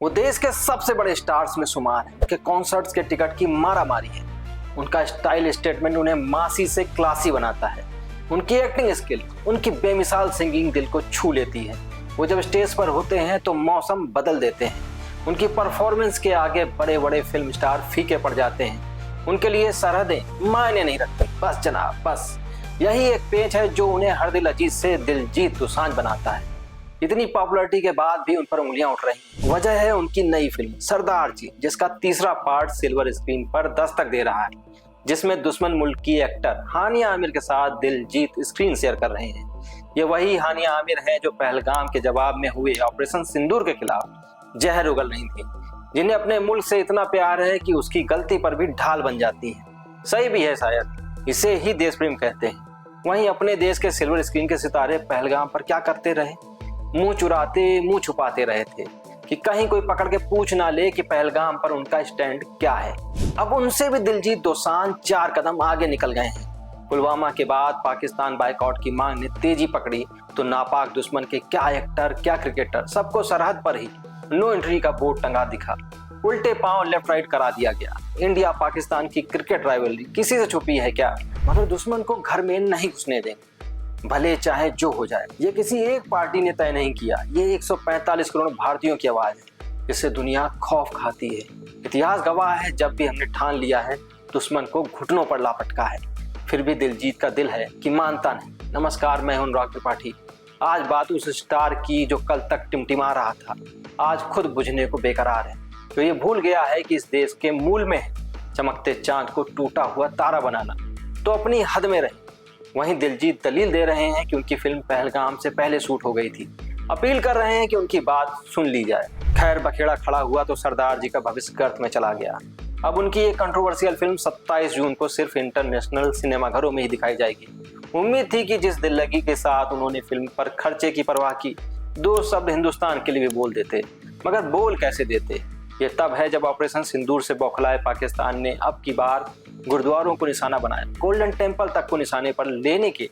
वो देश के सबसे बड़े स्टार्स में शुमार है। उनके कॉन्सर्ट्स के टिकट की मारा मारी है। उनका स्टाइल स्टेटमेंट उन्हें मासी से क्लासी बनाता है। उनकी एक्टिंग स्किल, उनकी बेमिसाल सिंगिंग दिल को छू लेती है। वो जब स्टेज पर होते हैं तो मौसम बदल देते हैं। उनकी परफॉर्मेंस के आगे बड़े बड़े फिल्म स्टार फीके पड़ जाते हैं। उनके लिए सरहदें मायने नहीं रखती। बस जनाब, बस यही एक पेच है जो उन्हें हर दिल अजीज से दिलजीत दोसांझ बनाता है। इतनी पॉपुलैरिटी के बाद भी उन पर उंगलियां उठ रही। वजह है उनकी नई फिल्म सरदार जी, जिसका तीसरा पार्ट सिल्वर स्क्रीन पर दस्तक दे रहा है, जिसमें दुश्मन मुल्क की एक्टर हानिया आमिर के साथ दिलजीत स्क्रीन शेयर कर रहे हैं। ये वही हानिया आमिर है जो पहलगाम के जवाब में हुए ऑपरेशन सिंदूर के खिलाफ जहर उगल रही थी, जिन्हें अपने मुल्क से इतना प्यार है कि उसकी गलती पर भी ढाल बन जाती है। सही भी है, शायद इसे ही देश प्रेम कहते हैं। वहीं अपने देश के सिल्वर स्क्रीन के सितारे पहलगाम पर क्या करते रहे? मुंह चुराते, मुंह छुपाते रहे थे कि कहीं कोई पकड़ के पूछ ना ले कि पहलगाम पर उनका स्टैंड क्या है। अब उनसे भी दिलजीत दोसांझ 4 कदम आगे निकल गए हैं। पुलवामा के बाद पाकिस्तान बाइकआउट की मांग ने तेजी पकड़ी तो नापाक दुश्मन के क्या एक्टर, क्या क्रिकेटर, सबको सरहद पर ही नो एंट्री का बोर्ड टंगा दिखा। उल्टे पांव लेफ्ट राइट करा दिया गया। इंडिया पाकिस्तान की क्रिकेट राइवलरी किसी से छुपी है क्या? मगर दुश्मन को घर में नहीं घुसने देंगे, भले चाहे जो हो जाए। ये किसी एक पार्टी ने तय नहीं किया। ये 145 करोड़ भारतीयों की आवाज है, जिससे दुनिया खौफ खाती है। इतिहास गवाह है, जब भी हमने ठान लिया है दुश्मन को घुटनों पर लापटका है। फिर भी दिलजीत का दिल है कि मानता नहीं। नमस्कार, मैं हूं अनुराग त्रिपाठी। आज बात उस स्टार की जो कल तक टिमटिमा रहा था, आज खुद बुझने को बेकरार है। तो ये भूल गया है कि इस देश के मूल में है चमकते चांद को टूटा हुआ तारा बनाना। तो अपनी हद में रहे। वहीं दिलजीत दलील दे रहे हैं कि उनकी फिल्म पहलगाम से पहले शूट हो गई थी। अपील कर रहे हैं कि उनकी बात सुन ली जाए। खैर, बखेड़ा खड़ा हुआ तो सरदार जी का भविष्य गर्त में चला गया। अब उनकी एक कंट्रोवर्शियल फिल्म 27 जून को सिर्फ इंटरनेशनल सिनेमाघरों में ही दिखाई जाएगी। उम्मीद थी कि जिस दिल लगी के साथ उन्होंने फिल्म पर खर्चे की परवाह की, 2 शब्द हिंदुस्तान के लिए भी बोल देते। मगर बोल कैसे देते? ये तब है जब ऑपरेशन सिंदूर से बौखलाए पाकिस्तान ने अब की बार गुरुद्वारों को निशाना बनाया। गोल्डन टेम्पल तक को निशाने पर लेने के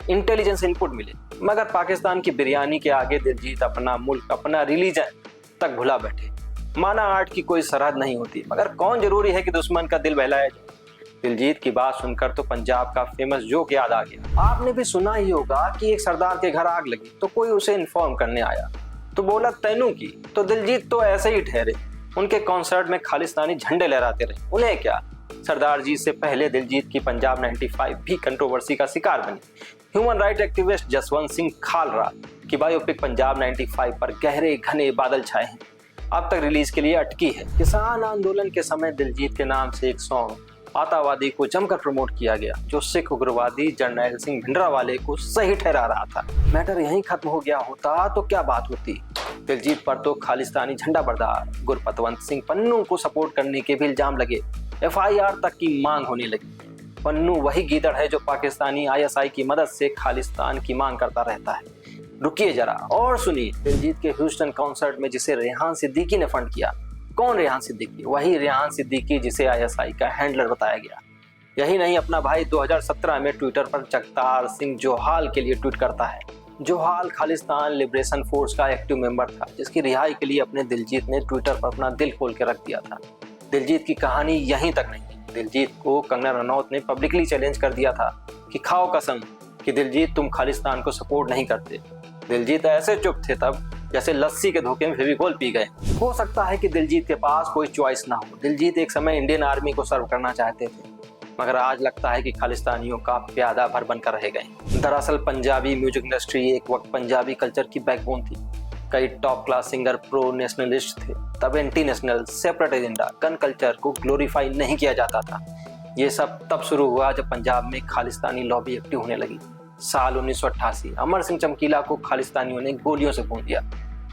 इंटेलिजेंस इनपुट मिले। मगर पाकिस्तान की बिरयानी के आगे दिलजीत अपना मुल्क, अपना रिलीजन तक भुला बैठे। माना आर्ट की कोई सरहद नहीं होती, मगर कौन जरूरी है कि दुश्मन का दिल बहलाया जाए। दिलजीत की बात सुनकर तो पंजाब का फेमस जोक याद आ गया। आपने भी सुना ही होगा कि एक सरदार के घर आग लगी तो कोई उसे इन्फॉर्म करने आया तो बोला तैनू की। तो दिलजीत तो ऐसे ही ठहरे। उनके कॉन्सर्ट में खालिस्तानी झंडे लहराते रहे। उन्हें क्या, सरदार जी से पहले दिलजीत की पंजाब 95 भी कंट्रोवर्सी का शिकार बनी। Human right activist Jaswant Singh Khalra की बायोपिक पंजाब 95 पर गहरे घने बादल छाए हैं। अब तक रिलीज के लिए अटकी है। किसान आंदोलन के समय दिलजीत के नाम से एक सॉन्ग आतंकवादी को जमकर प्रमोट किया गया, जो सिख उग्रवादी जर्नैल सिंह भिंडरावाले को सही ठहरा रहा था। मैटर यहीं खत्म हो गया होता तो क्या बात होती। दिलजीत पर तो खालिस्तानी झंडा बरदार गुरपतवंत सिंह पन्नू को सपोर्ट करने के भी इल्जाम लगे। FIR तक की मांग होने लगी। पन्नू वही गीदड़ है जो पाकिस्तानी ISI की मदद से खालिस्तान की मांग करता रहता है। रुकिए जरा और सुनिए। दिलजीत के ह्यूस्टन कॉन्सर्ट में जिसे रेहान सिद्दीकी ने फंड किया। कौन रेहान सिद्दीकी? वही रेहान सिद्दीकी जिसे ISI का हैंडलर बताया गया। यही नहीं, अपना भाई 2017 में ट्विटर पर जगतार सिंह जोहाल के लिए ट्वीट करता है। जोहाल खालिस्तान लिबरेशन फोर्स का एक्टिव मेंबर था, जिसकी रिहाई के लिए अपने दिलजीत ने ट्विटर पर अपना दिल खोल के रख दिया था। दिलजीत की कहानी यहीं तक नहीं। दिलजीत को कंगना रनौत ने पब्लिकली चैलेंज कर दिया था कि खाओ कसम कि दिलजीत तुम खालिस्तान को सपोर्ट नहीं करते। दिलजीत ऐसे चुप थे तब जैसे लस्सी के धोखे में फेविकोल पी गए। हो सकता है कि दिलजीत के पास कोई चॉइस ना हो। दिलजीत एक समय इंडियन आर्मी को सर्व करना चाहते थे, मगर आज लगता है कि खालिस्तानियों का प्यादा भर बनकर रह गए। दरअसल पंजाबी म्यूजिक इंडस्ट्री एक वक्त पंजाबी कल्चर की बैकबोन थी। कई top class singer pro nationalist थे। तब anti national, separate agenda, gun culture को ग्लोरीफाई नहीं किया जाता था। ये सब तब शुरू हुआ जब पंजाब में खालिस्तानी लॉबी एक्टिव होने लगी। साल 1988 अमर सिंह चमकीला को खालिस्तानियों ने गोलियों से भून दिया,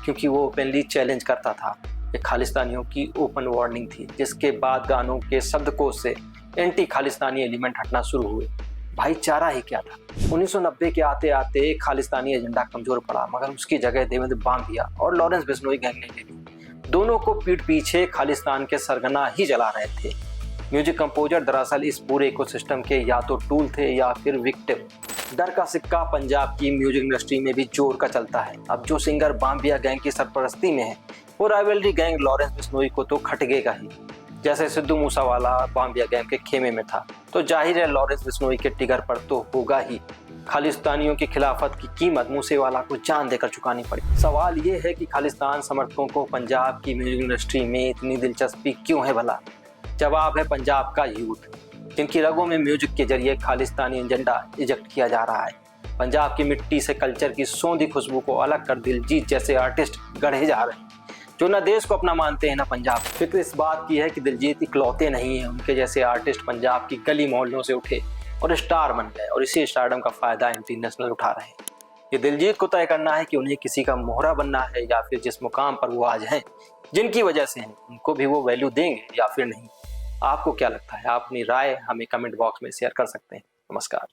क्योंकि वो ओपनली चैलेंज करता था। ये खालिस्तानियों की ओपन वार्निंग थी, जिसके बाद गानों के शब्दकोश से एंटी खालिस्तानी एलिमेंट हटना शुरू हुए। भाईचारा ही क्या था। 1990 के आते आते खालिस्तानी एजेंडा कमजोर पड़ा, मगर उसकी जगह देवेंद्र बांभिया और लॉरेंस बिश्नोई गैंग ने ले ली। दोनों को पीठ पीछे खालिस्तान के सरगना ही जला रहे थे। म्यूजिक कंपोजर दरअसल इस पूरे इकोसिस्टम के या तो टूल थे या फिर विक्टिम। डर का सिक्का पंजाब की म्यूजिक इंडस्ट्री में भी जोर का चलता है। अब जो सिंगर बांभिया गैंग की सरपरस्ती में है, वो राइवलरी गैंग लॉरेंस बिश्नोई को तो खटकेगा ही। जैसे सिद्धू मूसावाला बॉम्बे गैंग के खेमे में था, तो जाहिर है लॉरेंस बिश्नोई के टिगर पर तो होगा ही। खालिस्तानियों की खिलाफत की कीमत मूसेवाला को जान देकर चुकानी पड़ी। सवाल ये है कि खालिस्तान समर्थकों को पंजाब की म्यूजिक इंडस्ट्री में इतनी दिलचस्पी क्यों है भला? जवाब है पंजाब का यूथ, जिनकी रगों में म्यूजिक के जरिए खालिस्तानी एजेंडा इजेक्ट किया जा रहा है। पंजाब की मिट्टी से कल्चर की सौंधी खुशबू को अलग कर दिलजीत जैसे आर्टिस्ट गढ़े जा रहे हैं, जो न देश को अपना मानते हैं न पंजाब। फिक्र इस बात की है कि दिलजीत इकलौते नहीं है, उनके जैसे आर्टिस्ट पंजाब की गली मोहल्लों से उठे और स्टार बन गए और इसी स्टारडम का फायदा इंटरनेशनल उठा रहे हैं। ये दिलजीत को तय करना है कि उन्हें किसी का मोहरा बनना है या फिर जिस मुकाम पर वो आज हैं, जिनकी वजह से हैं, उनको भी वो वैल्यू देंगे या फिर नहीं। आपको क्या लगता है? आप अपनी राय हमें कमेंट बॉक्स में शेयर कर सकते हैं। नमस्कार।